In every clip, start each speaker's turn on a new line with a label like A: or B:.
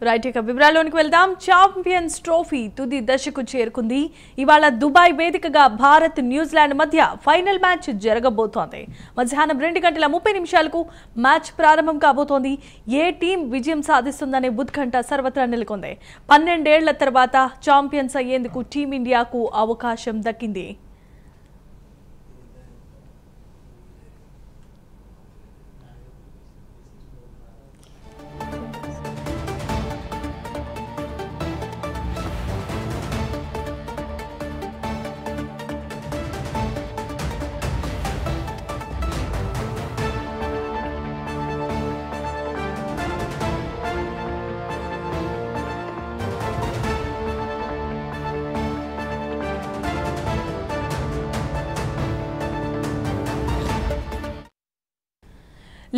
A: Right ఇక వివరాల్లోనికి వెళ్దాం. Champions trophy తుది దశకు చేరుకుంది. ఇవాళ దుబాయ్ వేదికగా భారత్ న్యూజిలాండ్ మధ్య ఫైనల్ మ్యాచ్ జరగబోతోంది. మధ్యాహ్నం 2:30 మ్యాచ్ ప్రారంభం కాబోతోంది. ఏ టీం విజయం సాధిస్తుందనే ఉత్కంఠ సర్వత్రా నెలకొంది. 12 ఏళ్ల తర్వాత ఛాంపియన్స్ అయ్యేందుకు టీమిండియాకు అవకాశం దక్కింది.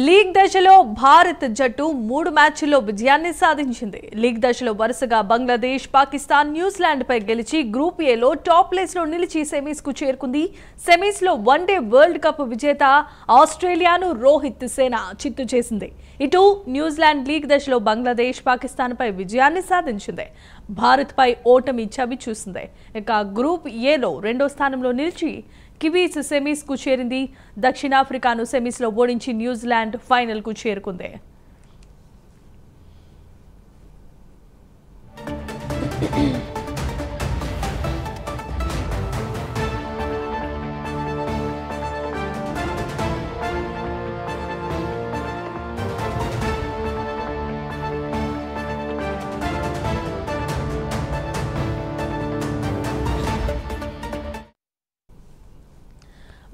A: లీగ్ దశలో భారత్ జట్టు 3 మ్యాచ్ల్లో విజయాన్ని సాధించింది. లీగ్ దశలో వరుసగా బంగ్లాదేశ్, పాకిస్తాన్, న్యూజిలాండ్ పై గెలిచి గ్రూప్ ఏలో టాప్ ప్లేస్ లో నిలిచి సెమీస్ కు చేరుకుంది. సెమీస్ లో వన్డే వరల్డ్ కప్ విజేత ఆస్ట్రేలియాను రోహిత్ సేన చిత్తు చేసింది. ఇటు న్యూజిలాండ్ లీగ్ దశలో బంగ్లాదేశ్, పాకిస్తాన్ పై విజయాన్ని సాధించింది. భారత్ పై ఓటమి చవి చూసింది. ఇక గ్రూప్ ఏలో 2వ స్థానంలో నిలిచి కివీస్ సెమీస్ కు చేరింది. దక్షిణాఫ్రికాను సెమీస్ లో ఓడించి న్యూజిలాండ్ ఫైనల్ కు చేరుకుంది.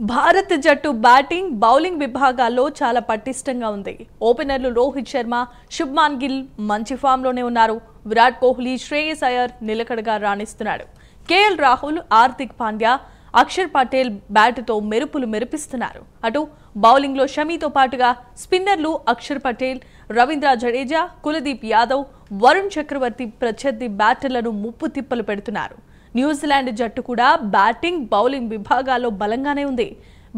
A: భారత్ జట్టు బ్యాటింగ్, బౌలింగ్ విభాగాల్లో చాలా పటిష్టంగా ఉంది. ఓపెనర్లు రోహిత్ శర్మ, శుభ్మాన్ గిల్ మంచి ఫామ్లోనే ఉన్నారు. విరాట్ కోహ్లీ, శ్రేయస్ అయ్యర్ నిలకడగా రాణిస్తున్నాడు. కేఎల్ రాహుల్, హార్దిక్ పాండ్యా, అక్షర్ పటేల్ బ్యాటుతో మెరుపులు మెరిపిస్తున్నారు. అటు బౌలింగ్లో షమీతో పాటుగా స్పిన్నర్లు అక్షర్ పటేల్, రవీంద్ర జడేజా, కులదీప్ యాదవ్, వరుణ్ చక్రవర్తి ప్రత్యర్థి బ్యాటర్లను ముప్పు తిప్పలు పెడుతున్నారు. న్యూజిలాండ్ జట్టు కూడా బ్యాటింగ్, బౌలింగ్ విభాగాల్లో బలంగానే ఉంది.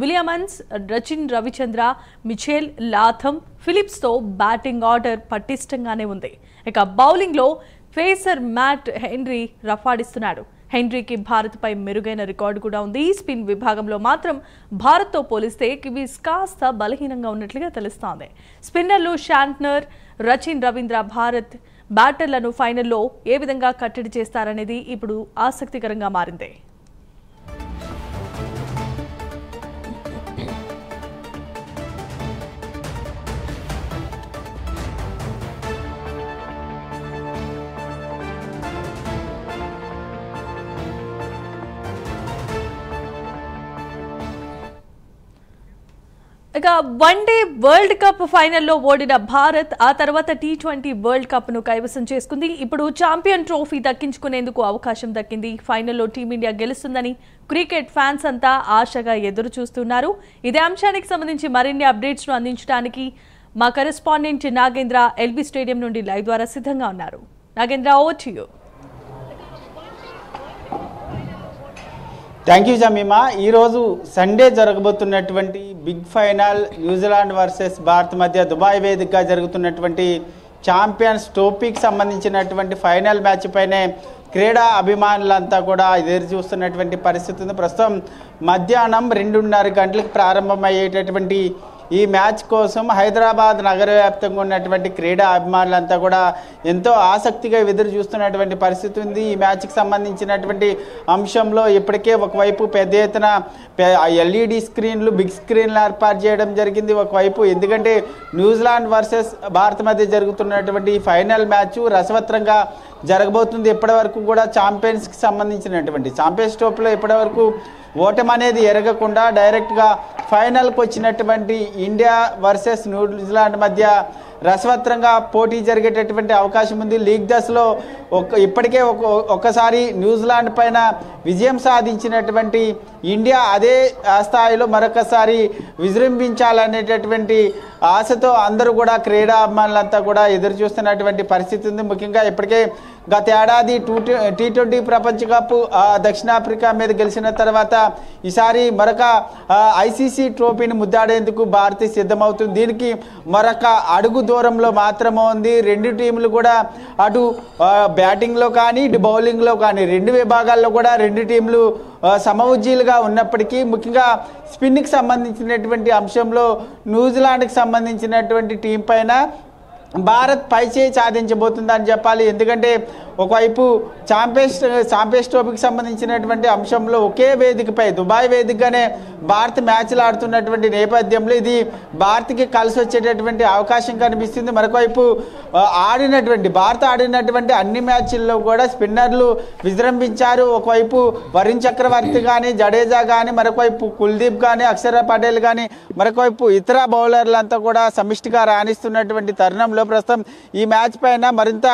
A: Williamson, Rachin Ravichandra, Mitchell, Latham, ఫిలిప్స్తో బ్యాటింగ్ ఆర్డర్ పటిష్టంగానే ఉంది. ఇక బౌలింగ్లో పేసర్ మ్యాట్ హెన్రీ రఫాడిస్తున్నాడు. హెన్రీకి భారత్పై మెరుగైన రికార్డు కూడా ఉంది. స్పిన్ విభాగంలో మాత్రం భారత్తో పోలిస్తే కివీస్ కాస్త బలహీనంగా ఉన్నట్లుగా తెలుస్తోంది. స్పిన్నర్లు షాంట్నర్, రచిన్ రవీంద్ర భారత్ బ్యాటర్లను ఫైనల్లో ఏ విధంగా కట్టడి చేస్తారనేది ఇప్పుడు ఆసక్తికరంగా మారింది. ఇక వన్డే వరల్డ్ కప్ ఫైనల్లో ఓడిన భారత్ ఆ తర్వాత T20 వరల్డ్ కప్ ను కైవసం చేసుకుంది. ఇప్పుడు ఛాంపియన్ ట్రోఫీ దక్కించుకునేందుకు అవకాశం దక్కింది. ఫైనల్లో టీమిండియా గెలుస్తుందని క్రికెట్ ఫ్యాన్స్ అంతా ఆశగా ఎదురు చూస్తున్నారు. ఇదే అంశానికి సంబంధించి మరిన్ని అప్డేట్స్ ను అందించడానికి మా కరెస్పాండెంట్ నాగేంద్ర ఎల్బీ స్టేడియం నుండి లైవ్ ద్వారా సిద్ధంగా ఉన్నారు. Nagendra, over to you.
B: Thank you Jemimah. ఈరోజు Sunday జరగబోతున్నటువంటి big final New Zealand versus Bharat మధ్య దుబాయ్ వేదికగా జరుగుతున్నటువంటి ఛాంపియన్స్ ట్రోఫీకి సంబంధించినటువంటి ఫైనల్ మ్యాచ్ పైనే క్రీడా అభిమానులంతా కూడా ఎదురు చూస్తున్నటువంటి పరిస్థితి ఉంది. ప్రస్తుతం మధ్యాహ్నం 2:30 గంటలకు ప్రారంభమయ్యేటటువంటి ఈ మ్యాచ్ కోసం హైదరాబాద్ నగర వ్యాప్తంగా ఉన్నటువంటి క్రీడా అభిమానులంతా కూడా ఎంతో ఆసక్తిగా ఎదురు చూస్తున్నటువంటి పరిస్థితి ఉంది. ఈ మ్యాచ్కి సంబంధించినటువంటి అంశంలో ఇప్పటికే ఒకవైపు పెద్ద ఎత్తున LED స్క్రీన్లు, బిగ్ స్క్రీన్లు ఏర్పాటు చేయడం జరిగింది. ఒకవైపు ఎందుకంటే న్యూజిలాండ్ వర్సెస్ భారత్ మధ్య జరుగుతున్నటువంటి ఫైనల్ మ్యాచ్ రసవత్రంగా జరగబోతుంది. ఇప్పటివరకు కూడా ఛాంపియన్స్కి సంబంధించినటువంటి ఛాంపియన్స్ ట్రోఫీలో ఇప్పటివరకు ఓటమి అనేది ఎరగకుండా డైరెక్ట్గా ఫైనల్కి వచ్చినటువంటి ఇండియా వర్సెస్ న్యూజిలాండ్ మధ్య రసవత్రంగా పోటీ జరిగేటటువంటి అవకాశం ఉంది. లీగ్ దశలో ఇప్పటికే ఒక్కసారి న్యూజిలాండ్ పైన విజయం సాధించినటువంటి ఇండియా అదే స్థాయిలో మరొకసారి విజృంభించాలనేటటువంటి ఆశతో అందరూ కూడా క్రీడా అభిమానులంతా కూడా ఎదురు చూస్తున్నటువంటి పరిస్థితి ఉంది. ముఖ్యంగా ఇప్పటికే గత ఏడాది T20 ప్రపంచ కప్ దక్షిణాఫ్రికా మీద గెలిచిన తర్వాత ఈసారి మరొక ICC ట్రోఫీని ముద్దాడేందుకు భారత్ సిద్ధమవుతుంది. దీనికి మరొక అడుగు దూరంలో మాత్రమే ఉంది. రెండు టీంలు కూడా అటు బ్యాటింగ్లో కానీ ఇటు బౌలింగ్లో కానీ రెండు విభాగాల్లో కూడా రెండు టీంలు సమవుజ్జీలుగా ఉన్నప్పటికీ ముఖ్యంగా స్పిన్కి సంబంధించినటువంటి అంశంలో న్యూజిలాండ్కి సంబంధించినటువంటి టీం పైన భారత్ పైచేయి సాధించబోతుందని చెప్పాలి. ఎందుకంటే ఒకవైపు ఛాంపియన్స్ ట్రోఫీకి సంబంధించినటువంటి అంశంలో ఒకే వేదికపై దుబాయ్ వేదికగానే భారత్ మ్యాచ్లు ఆడుతున్నటువంటి నేపథ్యంలో ఇది భారత్కి కలిసి వచ్చేటటువంటి అవకాశం కనిపిస్తుంది. మరొకవైపు భారత్ ఆడినటువంటి అన్ని మ్యాచ్ల్లో కూడా స్పిన్నర్లు విజృంభించారు. ఒకవైపు వరుణ్ చక్రవర్తి కానీ జడేజా కానీ మరొకవైపు కుల్దీప్ కానీ అక్షర్ పటేల్ కానీ మరొకవైపు ఇతర బౌలర్లంతా కూడా సమిష్టిగా రాణిస్తున్నటువంటి తరుణంలో ప్రస్తుతం ఈ మ్యాచ్ పైన మరింత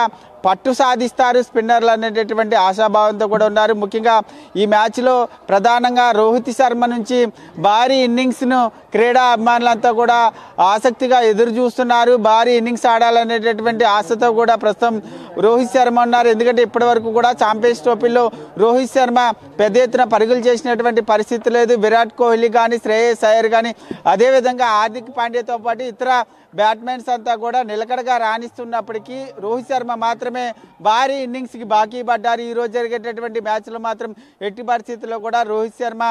B: పట్టు సాధిస్తారు స్పిన్నర్లు అనేటటువంటి ఆశాభావంతో కూడా ఉన్నారు. ముఖ్యంగా ఈ మ్యాచ్లో ప్రధానంగా రోహిత్ శర్మ నుంచి భారీ ఇన్నింగ్స్ను క్రీడా అభిమానులంతా కూడా ఆసక్తిగా ఎదురు చూస్తున్నారు. భారీ ఇన్నింగ్స్ ఆడాలనేటటువంటి ఆశతో కూడా ప్రస్తుతం రోహిత్ శర్మ ఉన్నారు. ఎందుకంటే ఇప్పటివరకు కూడా ఛాంపియన్స్ ట్రోఫీలో రోహిత్ శర్మ పెద్ద ఎత్తున పరుగులు చేసినటువంటి పరిస్థితి లేదు. విరాట్ కోహ్లీ కానీ శ్రేయస్ అయ్యర్ కానీ అదేవిధంగా హార్దిక్ పాండ్యాతో పాటు ఇతర బ్యాట్స్మెన్స్ అంతా కూడా నిలకడగా రాణిస్తున్నప్పటికీ రోహిత్ శర్మ మాత్రమే భారీ ఇన్నింగ్స్కి బాకీ పడ్డారు. ఈరోజు జరిగేటటువంటి మ్యాచ్లో మాత్రం ఎట్టి పరిస్థితుల్లో కూడా రోహిత్ శర్మ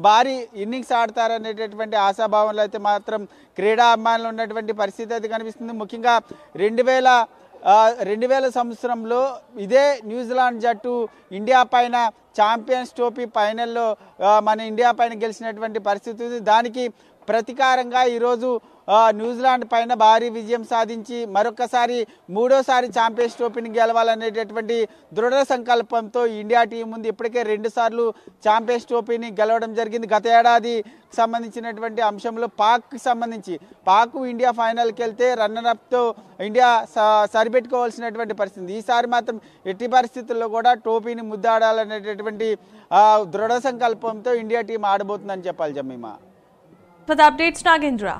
B: భారీ ఇన్నింగ్స్ ఆడతారనేటటువంటి ఆశాభావంలో అయితే మాత్రం క్రీడా అభిమానులు ఉన్నటువంటి పరిస్థితి అయితే కనిపిస్తుంది. ముఖ్యంగా 2000 సంవత్సరంలో ఇదే న్యూజిలాండ్ జట్టు ఇండియా పైన ఛాంపియన్స్ ట్రోఫీ ఫైనల్లో మన ఇండియా పైన గెలిచినటువంటి పరిస్థితి ఉంది. దానికి ప్రతీకారంగా ఈరోజు న్యూజిలాండ్ పైన భారీ విజయం సాధించి మరొకసారి మూడోసారి ఛాంపియన్స్ ట్రోఫీని గెలవాలనేటటువంటి దృఢ సంకల్పంతో ఇండియా టీం ఉంది. ఇప్పటికే 2 సార్లు ఛాంపియన్స్ ట్రోఫీని గెలవడం జరిగింది. గత ఏడాది సంబంధించినటువంటి అంశంలో పాక్ ఇండియా ఫైనల్కి వెళ్తే రన్నర్అప్తో ఇండియా సరిపెట్టుకోవాల్సినటువంటి పరిస్థితి. ఈసారి మాత్రం ఎట్టి పరిస్థితుల్లో కూడా ట్రోఫీని ముద్దాడాలనేటటువంటి దృఢ సంకల్పంతో ఇండియా టీం ఆడబోతుందని చెప్పాలి. Jemimah
A: For the updates, Nagendra.